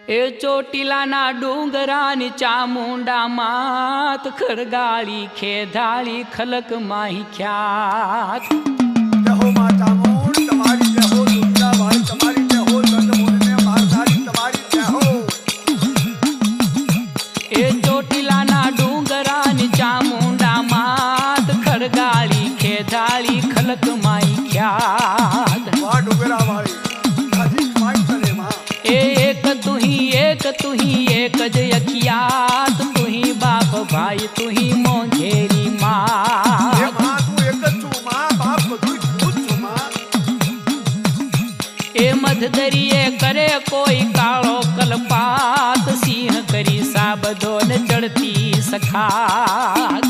એ ચોટીલાના ડુંગરાની ચામુંડા માત ખરગાળી ખેધાળી ખલક માહી ખ્યાત જહો માં ચામુંડ તમારી જહો દુનિયા ભાઈ તમારી જહો ચંદ્રમુંડને મારધારી તમારી જહો એ ચોટીલાના ડુંગરાની ચામુંડા માત ખરગાળી ખેધાળી ખલક માહી ખ્યાત વાહ ડુંગરા વાળી હાજી માઈ તને માં एक तू ही एक ज अखियात तू ही बाप भाई तू ही मोंझेरी मां એ માં તું એક જ છું માં બાપ બધું તું છું માં ए मधदरिये करे कोई काळो कलपात सिंह करी साबदोन चढ़ती सखात